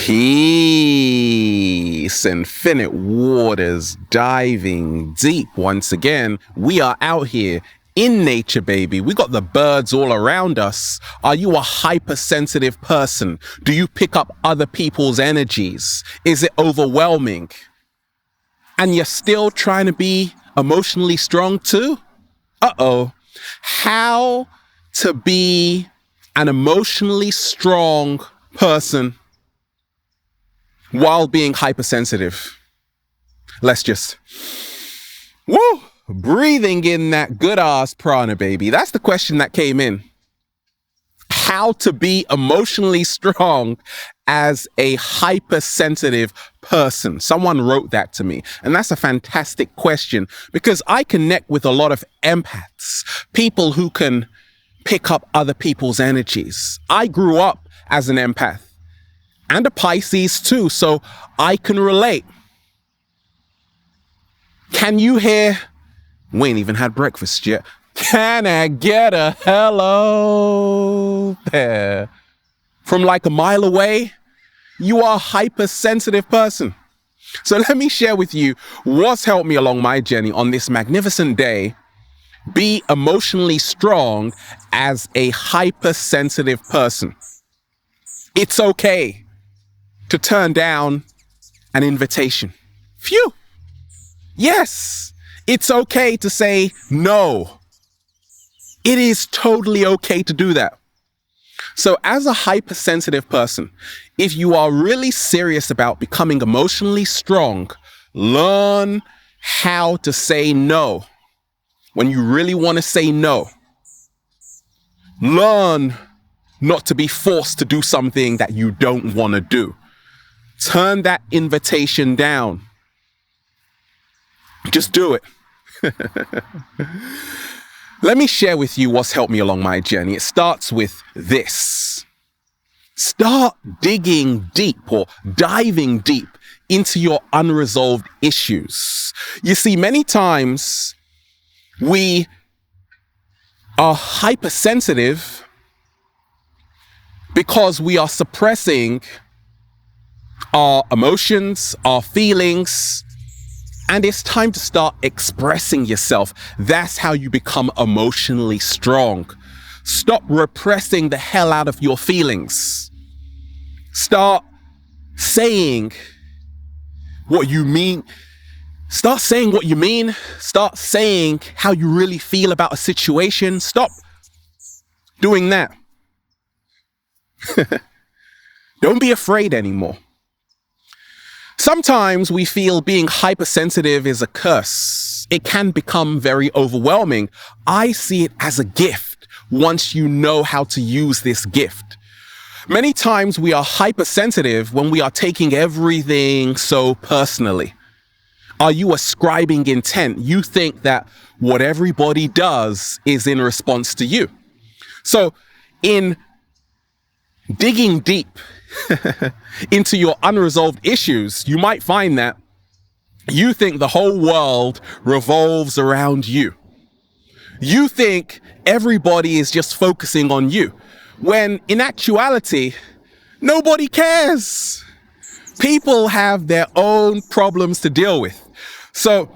Peace, infinite waters, diving deep once again. We are out here in nature, baby. We got the birds all around us. Are you a hypersensitive person? Do you pick up other people's energies? Is it overwhelming? And you're still trying to be emotionally strong too? Uh-oh. How to be an emotionally strong person while being hypersensitive. Let's just, breathing in that good ass prana, baby. That's the question that came in. How to be emotionally strong as a hypersensitive person. Someone wrote that to me. And that's a fantastic question because I connect with a lot of empaths, people who can pick up other people's energies. I grew up as an empath. And a Pisces too, so I can relate. Can you hear? We ain't even had breakfast yet. Can I get a hello there? From like a mile away, you are a hypersensitive person. So let me share with you what's helped me along my journey on this magnificent day. Be emotionally strong as a hypersensitive person. It's okay to turn down an invitation. Phew. Yes, it's okay to say no. It is totally okay to do that. So as a hypersensitive person, if you are really serious about becoming emotionally strong, learn how to say no when you really want to say no. Learn not to be forced to do something that you don't want to do. Turn that invitation down. Just do it. Let me share with you what's helped me along my journey. It starts with this. Start digging deep or diving deep into your unresolved issues. You see, many times we are hypersensitive because we are suppressing our emotions, our feelings, and it's time to start expressing yourself. That's how you become emotionally strong. Stop repressing the hell out of your feelings. Start saying what you mean. Start saying what you mean. Start saying how you really feel about a situation. Stop doing that. Don't be afraid anymore. Sometimes we feel being hypersensitive is a curse. It can become very overwhelming. I see it as a gift once you know how to use this gift. Many times we are hypersensitive when we are taking everything so personally. Are you ascribing intent? You think that what everybody does is in response to you. So in digging deep into your unresolved issues, you might find that you think the whole world revolves around you. You think everybody is just focusing on you, when in actuality, nobody cares. People have their own problems to deal with. So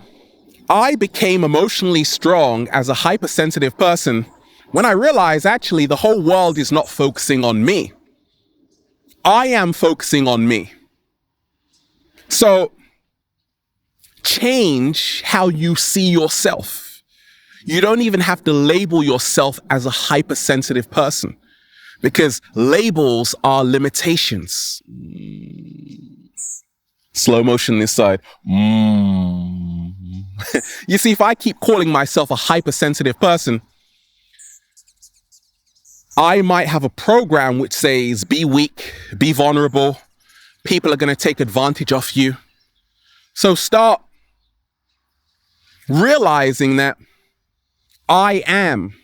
I became emotionally strong as a hypersensitive person when I realized actually the whole world is not focusing on me. I am focusing on me. So change how you see yourself. You don't even have to label yourself as a hypersensitive person because labels are limitations. Slow motion this side. You see, if I keep calling myself a hypersensitive person, I might have a program which says, be weak, be vulnerable. People are going to take advantage of you. So start realizing that I am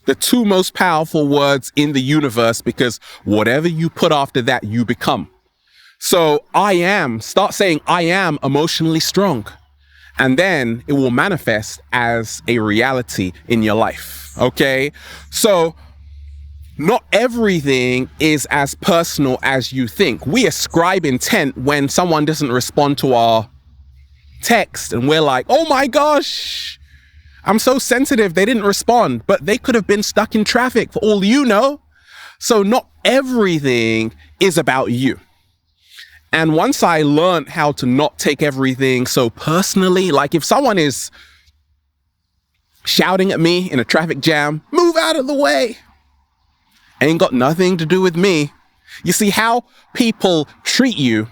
the two most powerful words in the universe because whatever you put after that, you become. So start saying, I am emotionally strong. And then it will manifest as a reality in your life. Okay? So Not everything is as personal as you think. We ascribe intent when someone doesn't respond to our text and we're like, oh my gosh, I'm so sensitive, they didn't respond, but they could have been stuck in traffic for all you know. So not everything is about you. And once I learned how to not take everything so personally, like if someone is shouting at me in a traffic jam, move out of the way. Ain't got nothing to do with me. You see, how people treat you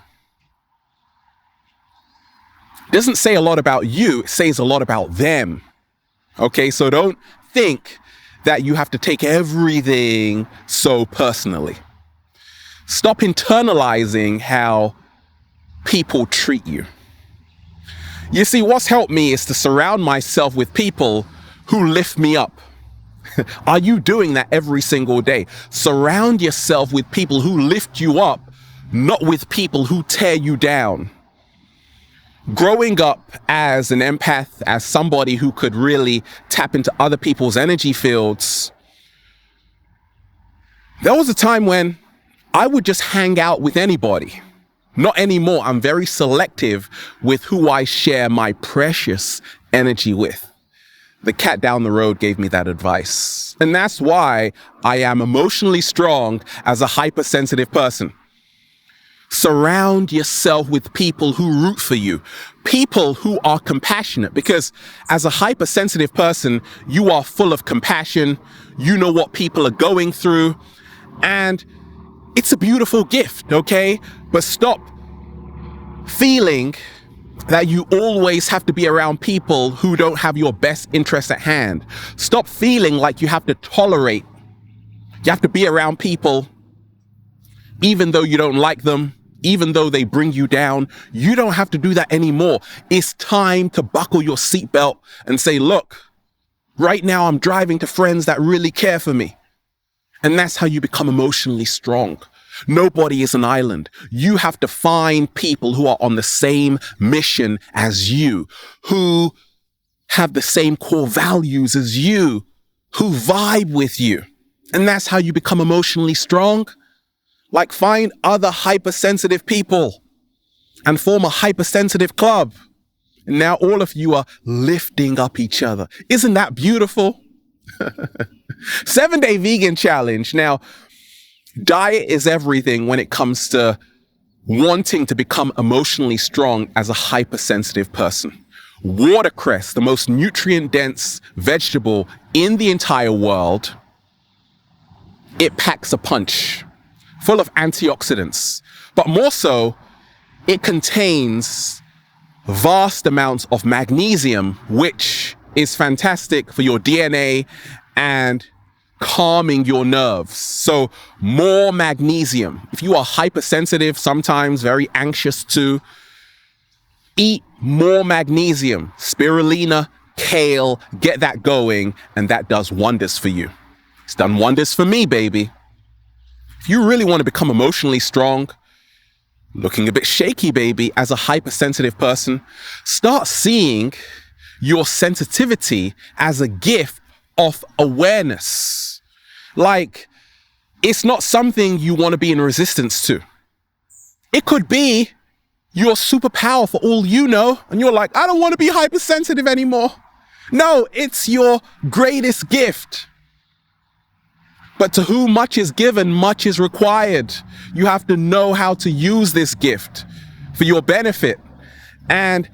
doesn't say a lot about you, it says a lot about them. Okay, so don't think that you have to take everything so personally. Stop internalizing how people treat you. You see, what's helped me is to surround myself with people who lift me up. Are you doing that every single day? Surround yourself with people who lift you up, not with people who tear you down. Growing up as an empath, as somebody who could really tap into other people's energy fields, there was a time when I would just hang out with anybody. Not anymore. I'm very selective with who I share my precious energy with. The cat down the road gave me that advice. And that's why I am emotionally strong as a hypersensitive person. Surround yourself with people who root for you, people who are compassionate, because as a hypersensitive person, you are full of compassion. You know what people are going through, and it's a beautiful gift, okay? But stop feeling that you always have to be around people who don't have your best interest at hand. Stop feeling like you have to tolerate. You have to be around people even though you don't like them, even though they bring you down. You don't have to do that anymore. It's time to buckle your seatbelt and say, look, right now I'm driving to friends that really care for me. And that's how you become emotionally strong. Nobody is an island. You have to find people who are on the same mission as you, who have the same core values as you, who vibe with you. And that's how you become emotionally strong. Like, find other hypersensitive people and form a hypersensitive club. And now all of you are lifting up each other. Isn't that beautiful? 7-day vegan challenge. Now, diet is everything when it comes to wanting to become emotionally strong as a hypersensitive person. Watercress, the most nutrient-dense vegetable in the entire world, it packs a punch, full of antioxidants. But more so, it contains vast amounts of magnesium, which is fantastic for your DNA and calming your nerves. So more magnesium. If you are hypersensitive, sometimes very anxious too, eat more magnesium. Spirulina, kale, get that going, and that does wonders for you. It's done wonders for me, baby. If you really want to become emotionally strong, looking a bit shaky, baby, as a hypersensitive person, start seeing your sensitivity as a gift of awareness. Like, it's not something you want to be in resistance to. It could be your superpower for all you know, and you're like, I don't want to be hypersensitive anymore. No, it's your greatest gift. But to whom much is given, much is required. You have to know how to use this gift for your benefit. And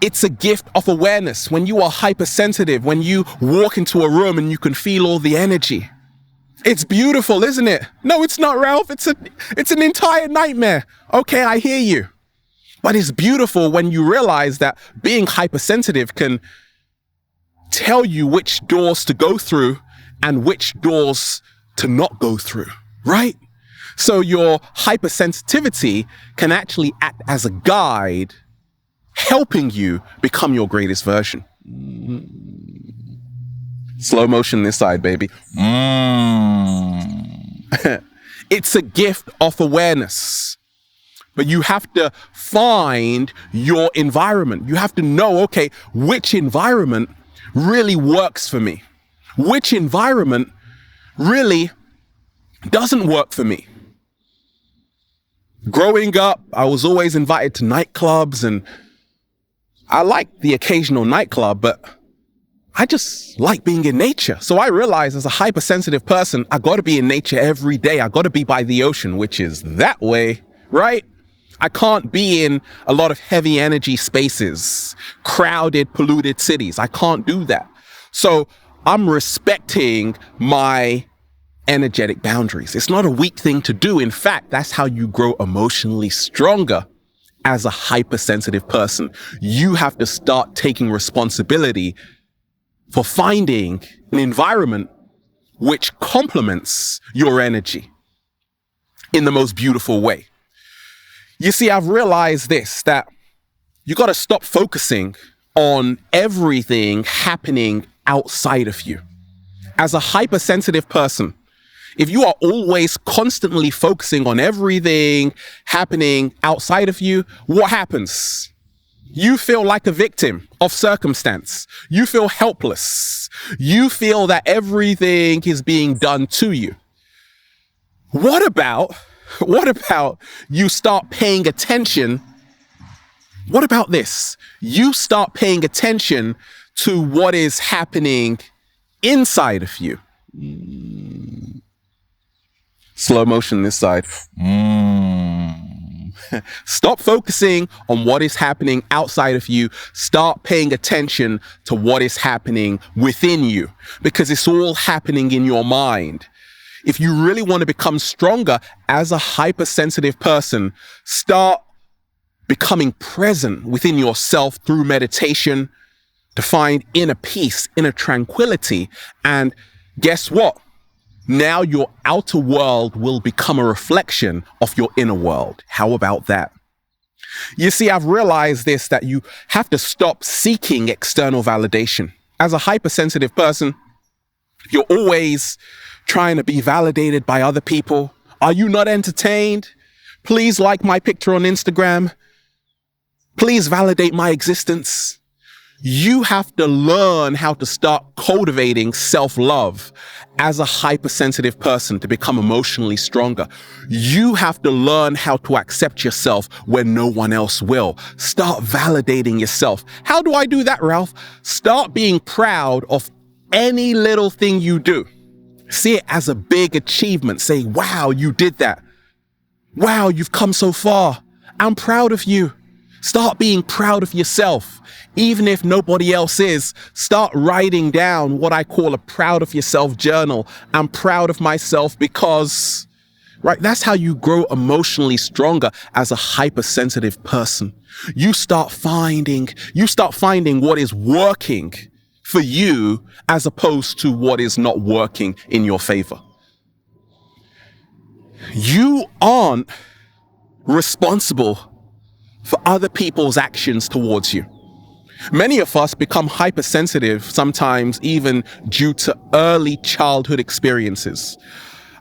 it's a gift of awareness. When you are hypersensitive, when you walk into a room and you can feel all the energy, it's beautiful, isn't it? No, it's not, Ralph. It's an entire nightmare. Okay, I hear you. But it's beautiful when you realize that being hypersensitive can tell you which doors to go through and which doors to not go through, right? So your hypersensitivity can actually act as a guide, helping you become your greatest version. Slow motion this side, baby. It's a gift of awareness. But you have to find your environment. You have to know, okay, which environment really works for me? Which environment really doesn't work for me. Growing up, I was always invited to nightclubs, and I like the occasional nightclub, but I just like being in nature. So I realized as a hypersensitive person, I got to be in nature every day. I got to be by the ocean, which is that way, right? I can't be in a lot of heavy energy spaces, crowded, polluted cities. I can't do that. So I'm respecting my energetic boundaries. It's not a weak thing to do. In fact, that's how you grow emotionally stronger as a hypersensitive person. You have to start taking responsibility for finding an environment which complements your energy in the most beautiful way. You see, I've realized this, that you got to stop focusing on everything happening outside of you. As a hypersensitive person, if you are always constantly focusing on everything happening outside of you, what happens? You feel like a victim of circumstance. You feel helpless. You feel that everything is being done to you. What about you start paying attention? What about this? You start paying attention to what is happening inside of you. Slow motion this side. Stop focusing on what is happening outside of you. Start paying attention to what is happening within you, because it's all happening in your mind. If you really want to become stronger as a hypersensitive person, start becoming present within yourself through meditation to find inner peace, inner tranquility. And guess what? Now your outer world will become a reflection of your inner world. How about that? You see, I've realized this, that you have to stop seeking external validation. As a hypersensitive person, you're always trying to be validated by other people. Are you not entertained? Please like my picture on Instagram. Please validate my existence. You have to learn how to start cultivating self-love as a hypersensitive person to become emotionally stronger. You have to learn how to accept yourself when no one else will. Start validating yourself. How do I do that, Ralph? Start being proud of any little thing you do. See it as a big achievement. Say, wow, you did that. Wow, you've come so far. I'm proud of you. Start being proud of yourself. Even if nobody else is, start writing down what I call a proud of yourself journal. I'm proud of myself because, right, that's how you grow emotionally stronger as a hypersensitive person. You start finding what is working for you as opposed to what is not working in your favor. You aren't responsible for other people's actions towards you. Many of us become hypersensitive, sometimes even due to early childhood experiences.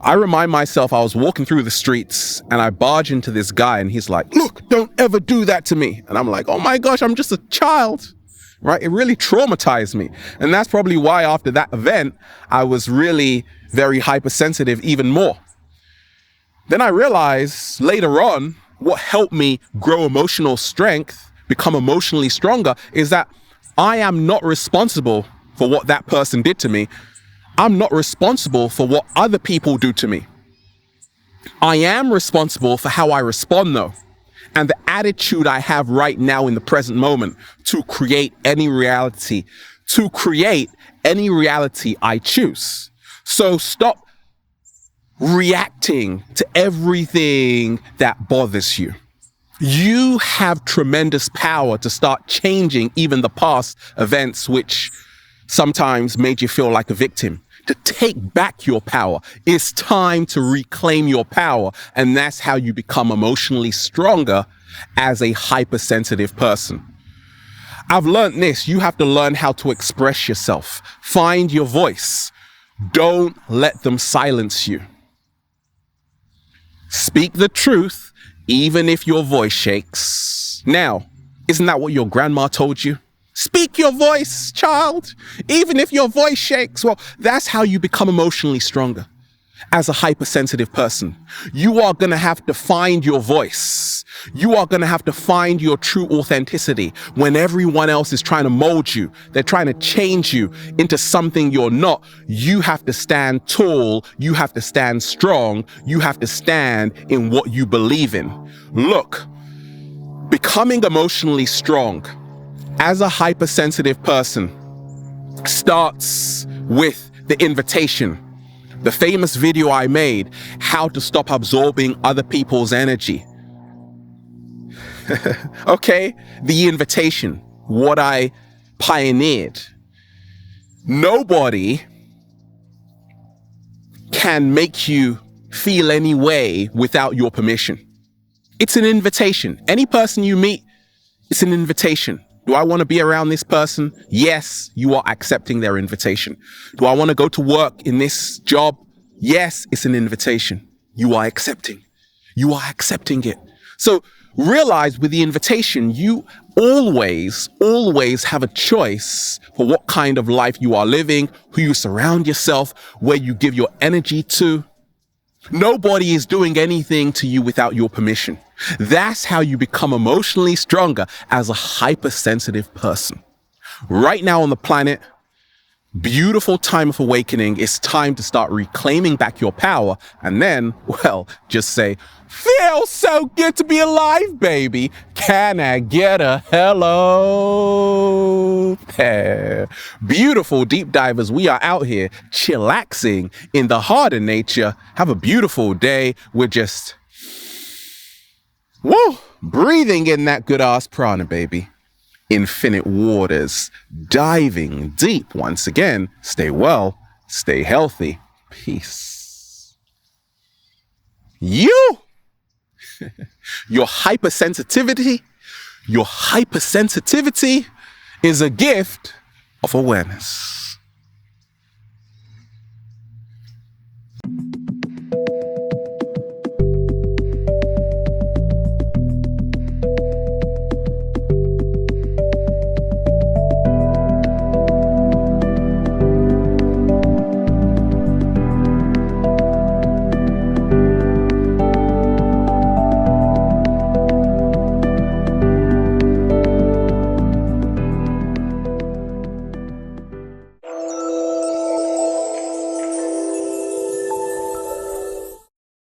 I remind myself, I was walking through the streets and I barge into this guy and he's like, look, don't ever do that to me. And I'm like, oh my gosh, I'm just a child, right? It really traumatized me. And that's probably why after that event, I was really very hypersensitive even more. Then I realized later on, what helped me grow emotional strength, become emotionally stronger, is that I am not responsible for what that person did to me. I'm not responsible for what other people do to me. I am responsible for how I respond, though, and the attitude I have right now in the present moment to create any reality I choose. So stop reacting to everything that bothers you. You have tremendous power to start changing even the past events which sometimes made you feel like a victim. To take back your power. It's time to reclaim your power, and that's how you become emotionally stronger as a hypersensitive person. I've learned this. You have to learn how to express yourself. Find your voice. Don't let them silence you. Speak the truth, even if your voice shakes. Now, isn't that what your grandma told you? Speak your voice, child, even if your voice shakes. Well, that's how you become emotionally stronger. as a hypersensitive person. You are going to have to find your voice. You are going to have to find your true authenticity when everyone else is trying to mold you. They're trying to change you into something you're not. You have to stand tall. You have to stand strong. You have to stand in what you believe in. Look, becoming emotionally strong as a hypersensitive person starts with the invitation. The famous video I made, how to stop absorbing other people's energy. Okay, the invitation, what I pioneered. Nobody can make you feel any way without your permission. It's an invitation. Any person you meet, it's an invitation. Do I want to be around this person? Yes, you are accepting their invitation. Do I want to go to work in this job? Yes, it's an invitation. You are accepting. You are accepting it. So realize with the invitation, you always have a choice for what kind of life you are living, who you surround yourself, where you give your energy to. Nobody is doing anything to you without your permission. That's how you become emotionally stronger as a hypersensitive person. Right now on the planet, beautiful time of awakening. It's time to start reclaiming back your power. And then, well, just say, feels so good to be alive, baby. Can I get a hello? Beautiful deep divers, we are out here chillaxing in the heart of nature. Have a beautiful day. We're just, breathing in that good ass prana, baby. Infinite waters, diving deep once again. Stay well, stay healthy. Peace. Your hypersensitivity is a gift of awareness.